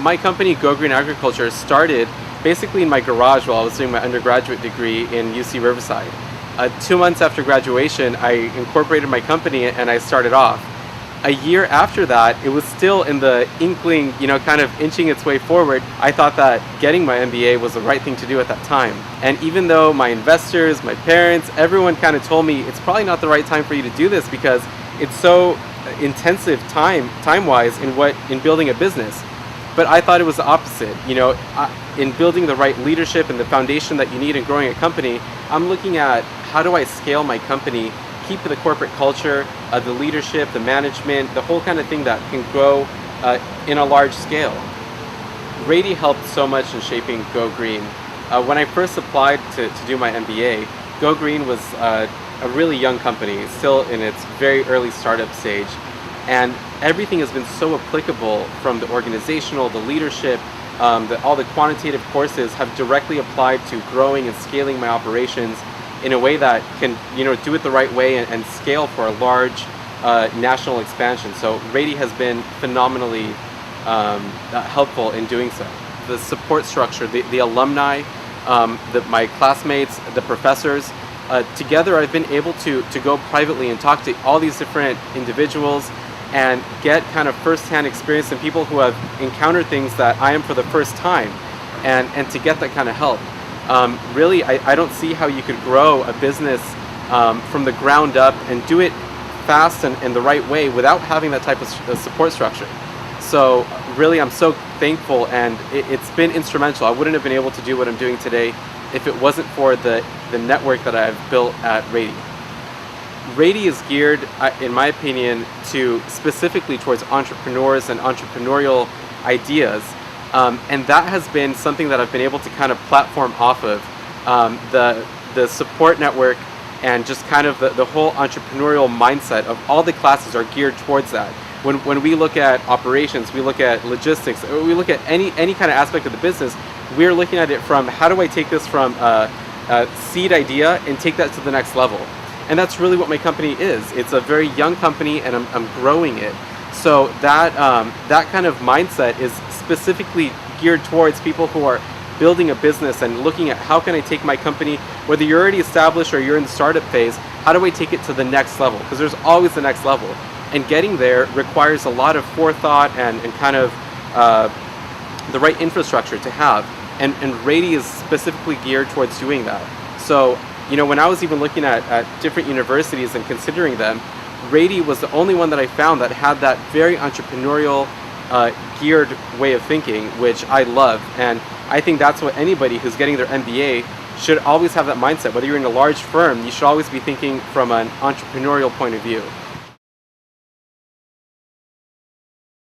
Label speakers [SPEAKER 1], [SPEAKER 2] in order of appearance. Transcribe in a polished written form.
[SPEAKER 1] my company, Go Green Agriculture, started basically in my garage while I was doing my undergraduate degree in UC Riverside. 2 months after graduation, I incorporated my company and I started off. A year after that, it was still in the inkling, kind of inching its way forward. I thought that getting my MBA was the right thing to do at that time. And even though my investors, my parents, everyone kind of told me it's probably not the right time for you to do this because it's so intensive time-wise in building a business. But I thought it was the opposite. In building the right leadership and the foundation that you need in growing a company, I'm looking at how do I scale my company, keep the corporate culture, the leadership, the management, the whole kind of thing that can grow in a large scale. Rady helped so much in shaping Go Green. When I first applied to do my MBA, Go Green was a really young company, still in its very early startup stage. And everything has been so applicable, from the organizational, the leadership, all the quantitative courses have directly applied to growing and scaling my operations in a way that can do it the right way and scale for a large national expansion. So Rady has been phenomenally helpful in doing so. The support structure, the alumni, my classmates, the professors, together I've been able to go privately and talk to all these different individuals and get kind of first-hand experience and people who have encountered things that I am for the first time, and to get that kind of help. Really, I don't see how you could grow a business from the ground up and do it fast and the right way without having that type of support structure. So really, I'm so thankful, and it's been instrumental. I wouldn't have been able to do what I'm doing today if it wasn't for the network that I've built at Rady. Rady is geared, in my opinion, specifically towards entrepreneurs and entrepreneurial ideas. And that has been something that I've been able to kind of platform off of. The support network and just kind of the whole entrepreneurial mindset of all the classes are geared towards that. When we look at operations, we look at logistics, we look at any kind of aspect of the business, we're looking at it from how do I take this from a seed idea and take that to the next level. And that's really what my company is. It's a very young company, and I'm growing it. So that kind of mindset is specifically geared towards people who are building a business and looking at how can I take my company, whether you're already established or you're in the startup phase, how do I take it to the next level? Because there's always the next level. And getting there requires a lot of forethought and kind of the right infrastructure to have. And Rady is specifically geared towards doing that. So, when I was even looking at different universities and considering them, Rady was the only one that I found that had that very entrepreneurial, geared way of thinking, which I love. And I think that's what anybody who's getting their MBA should always have, that mindset. Whether you're in a large firm, you should always be thinking from an entrepreneurial point of view.